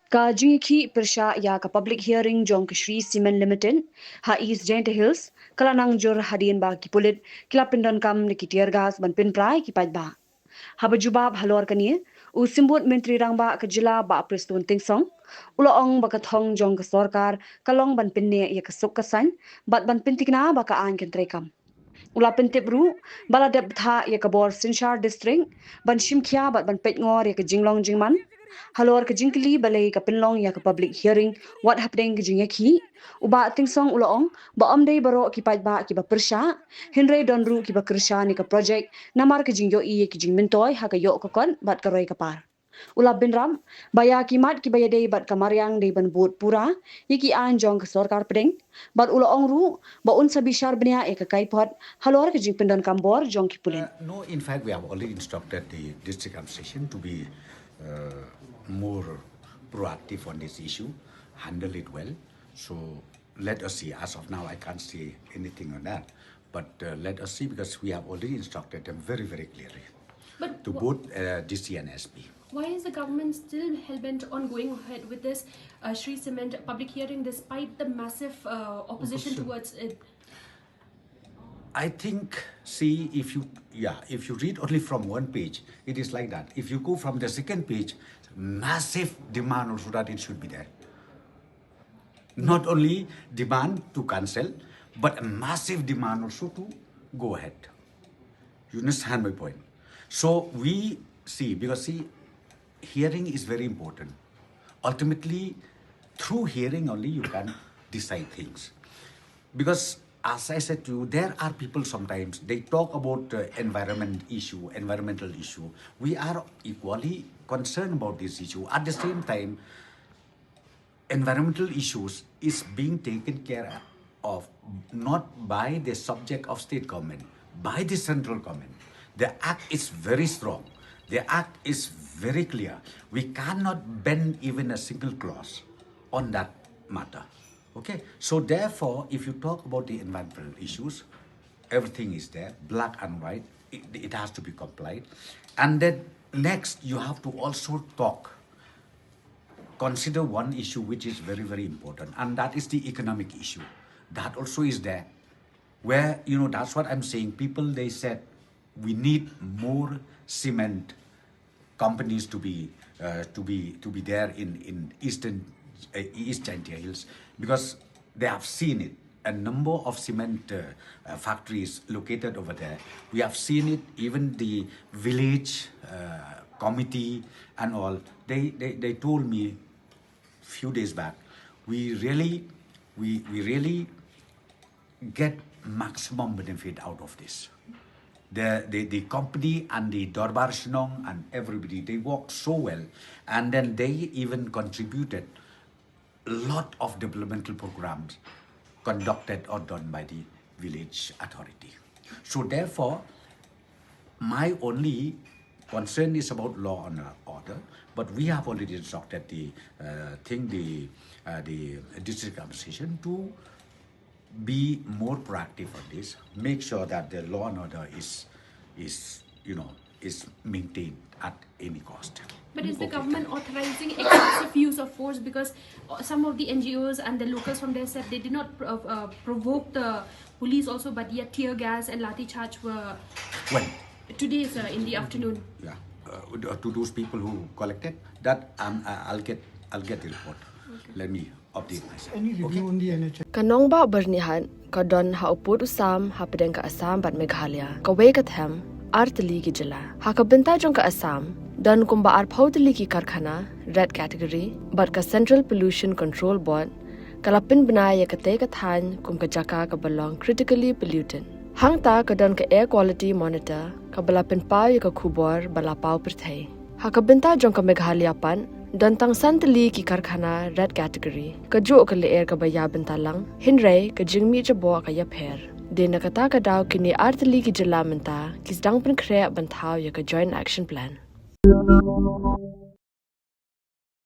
Ka jingïathuh persya ya ka public hearing Jong ka Shree Cement Limited ha East Jaintia Hills kalanang jor hadien ba ki pulit kila pindon kam ni ki tear gas ban pin prai ki paidbah. Ha bajubab halor kani u simbut menteri rangba ka Jylla ba Prestone tingsong uloong ba ka thong Jong ka sorkar kalong ban pinne ya ka suk kasan bat ban pintikna ba ka an kan trekam. Ula pentip ru bala deb tha ya ka bor Sinshar district ban shimkhia bat ban petngor ya ka jinglong jingman halor ka jingkli balai ka pinlong ya ka public hearing what happening ka jingaki uba tingsong ulaong ba omdei baro ki paidbah ki ba persya hinre donru ki ba kersya ni ka project namar ka jingyo i ki jingmintoy ha ka yo ka kon bat ka roy ka par ula binram baya ki mat ki baya dei bat ka maryang dei ban but pura yiki an Jong ka sorkar pedeng bat ulaong ru ba un sabishar bniah e ka kaipot halor ka jingpindon kambor Jong ki pulin No, in fact, we have already instructed the district administration to be more proactive on this issue, handle it well. So let us see. As of now, I can't say anything on that. But let us see, because we have already instructed them very, very clearly But to both DC and SP. why is the government still hell-bent on going ahead with this Shree Cement public hearing despite the massive opposition towards it? I think, see, if you read only from one page, it is like that. If you go from the second page, massive demand also that it should be there. Not only demand to cancel, but a massive demand also to go ahead. You understand my point? So we see, because see, hearing is very important. Ultimately, through hearing only you can decide things. Because as I said to you, there are people sometimes, they talk about environmental issue. We are equally concerned about this issue. At the same time, environmental issues is being taken care of not by the subject of state government, by the central government. The act is very strong. The act is very clear. We cannot bend even a single clause on that matter. Okay, so therefore, if you talk about the environmental issues, everything is there, black and white. It has to be complied. And then next, you have to also consider one issue which is very, very important, and that is the economic issue. That also is there, where, you know, that's what I'm saying. People, they said, we need more cement companies to be there in East Jaintia Hills, because they have seen it. A number of cement factories located over there. We have seen it. Even the village committee and all. They told me few days back. We really get maximum benefit out of this. The company and the Dorbar Shnong and everybody, they worked so well, and then they even contributed a lot of developmental programs conducted or done by the village authority. So therefore, my only concern is about law and order, but we have already instructed the district administration to be more proactive on this, make sure that the law and order is maintained at any cost. But is the government authorizing excessive use of force? Because some of the NGOs and the locals from there said they did not provoke the police also, but yet tear gas and lathi charge were... When? Today, sir, in the afternoon. Yeah, to those people who collected that, I'll get the report. Okay. Let me update myself. Any review on the NHS? Kanong ba bernihan kadon ha upod usam ha pedeng ka Assam bat Meghalaya ka way kathem artali ki Jylla ha ka benta jong ka Assam don kumba ar phautali ki karkhana red category bat ka Central Pollution Control Board kalapin bniah ka te ka than kum ka jaka ka belong critically polluted hangta ka don ka air quality monitor ka balapin pau ka Khubor balapau perthai ha ka benta jong ka Meghalaya pan don tang santali ki karkhana red category ka jo ka le air ka baya bentalang hinre ka jingmi jabo ka yapher de nakata ka daw kini artali ki Jylla Mynta ki dang pen khre banthau ya ka joint action plan